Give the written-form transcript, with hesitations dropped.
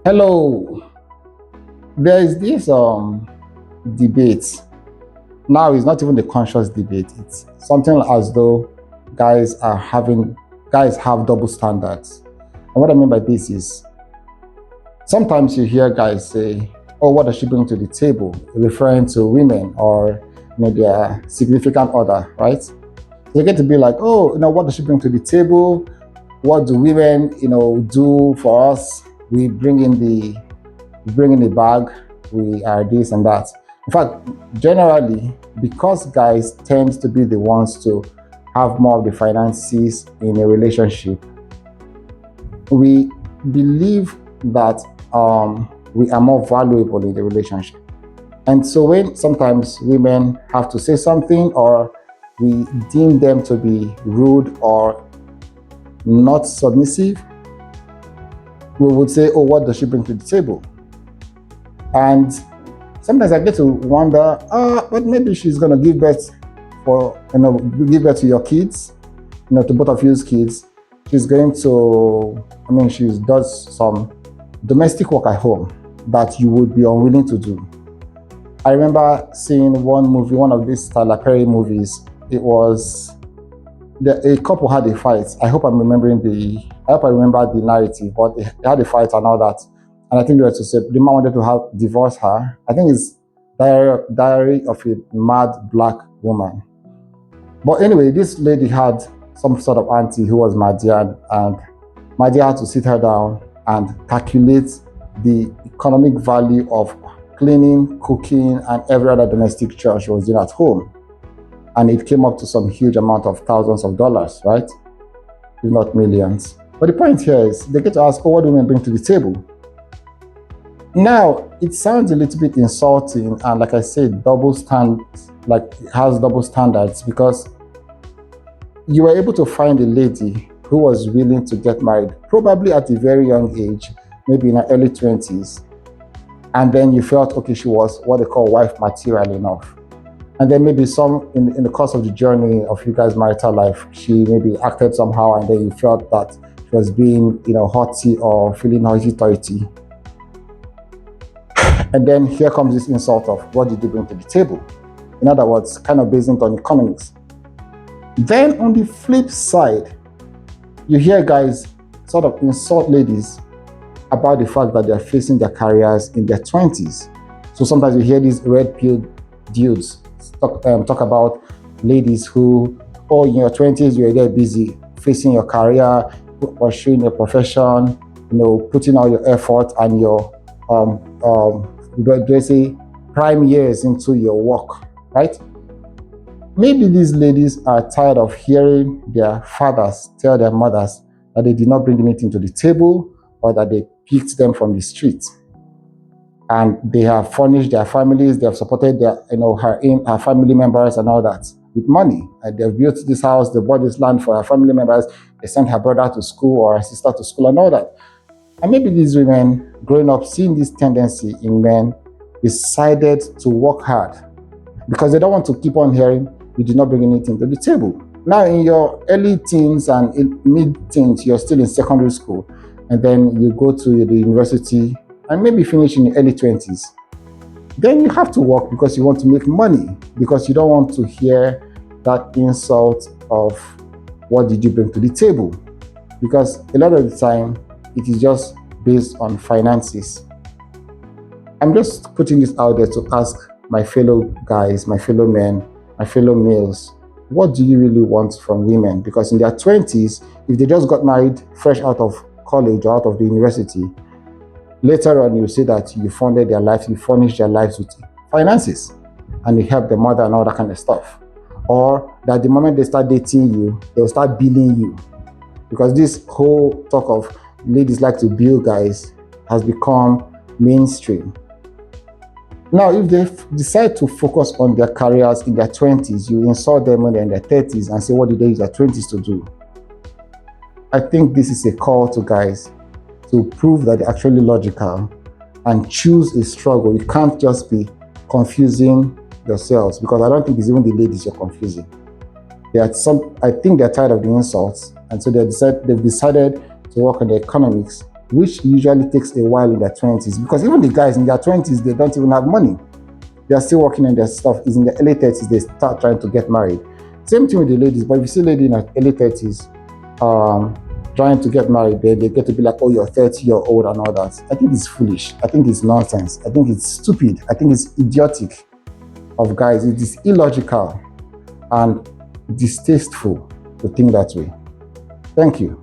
Hello, there is this debate. Now it's not even a conscious debate. It's something as though guys are having guys have double standards. And what I mean by this is sometimes you hear guys say, "Oh, what does she bring to the table?" referring to women or their significant other, right? They get to be like, "Oh, what does she bring to the table? What do women, do for us? We bring in the bag, we are this and that." In fact, generally, because guys tend to be the ones to have more of the finances in a relationship, we believe that we are more valuable in the relationship. And so when sometimes women have to say something or we deem them to be rude or not submissive, we would say, "Oh, what does she bring to the table?" And sometimes I get to wonder, but maybe she's gonna give birth give birth to your kids, to both of you's kids. She's going to, she does some domestic work at home that you would be unwilling to do. I remember seeing one movie, one of these Tyler Perry movies. It was a couple had a fight. I hope I remember the narrative, but they had a fight and all that. And I think they were to say the man wanted to divorce her. I think it's Diary of a Mad Black Woman. But anyway, this lady had some sort of auntie who was Madian, and Madian had to sit her down and calculate the economic value of cleaning, cooking, and every other domestic chore she was doing at home. And it came up to some huge amount of thousands of dollars, right? If not millions. But the point here is they get to ask, "Oh, what do women bring to the table?" Now, it sounds a little bit insulting, and like I said, it has double standards, because you were able to find a lady who was willing to get married, probably at a very young age, maybe in her early 20s, and then you felt, okay, she was what they call wife material enough. And then maybe in the course of the journey of you guys' marital life, she maybe acted somehow, and then you felt that she was being, haughty or feeling hoity-toity. And then here comes this insult of, "What did you bring to the table?" In other words, kind of based on economics. Then on the flip side, you hear guys sort of insult ladies about the fact that they're facing their careers in their 20s. So sometimes you hear these red-pilled dudes talk about ladies who, "Oh, in your 20s, you're there busy facing your career, pursuing your profession, putting all your effort and your prime years into your work," right? Maybe these ladies are tired of hearing their fathers tell their mothers that they did not bring anything to the table, or that they picked them from the streets. And they have furnished their families, they have supported her family members and all that with money. And they've built this house, they bought this land for her family members, they sent her brother to school or her sister to school and all that. And maybe these women, growing up, seeing this tendency in men, decided to work hard because they don't want to keep on hearing, "You did not bring anything to the table." Now, in your early teens and mid-teens, you're still in secondary school, and then you go to the university and maybe finish in the early 20s. Then you have to work because you want to make money, because you don't want to hear that insult of, "What did you bring to the table?" Because a lot of the time, it is just based on finances. I'm just putting this out there to ask my fellow guys, my fellow men, my fellow males, what do you really want from women? Because in their 20s, if they just got married fresh out of college or out of the university, later on you say that you funded their lives, you furnished their lives with finances, and you help the mother and all that kind of stuff. Or that the moment they start dating you, they'll start billing you. Because this whole talk of ladies like to bill guys has become mainstream. Now, if they decide to focus on their careers in their 20s, you insult them when they're in their 30s and say, "What did they use their 20s to do?" I think this is a call to guys to prove that they're actually logical and choose a struggle. You can't just be confusing yourselves, because I don't think it's even the ladies you're confusing. I think they're tired of the insults, and so they've decided to work on the economics which usually takes a while in their 20s. Because even the guys in their 20s, they don't even have money. They are still working on their stuff. It's in the early 30s they start trying to get married. Same thing with the ladies. But if you see a lady in her early 30s trying to get married, they get to be like, oh, you're 30-year-old and all that. I think it's foolish. I think it's nonsense. I think it's stupid. I think it's idiotic of guys. It is illogical and distasteful to think that way. Thank you.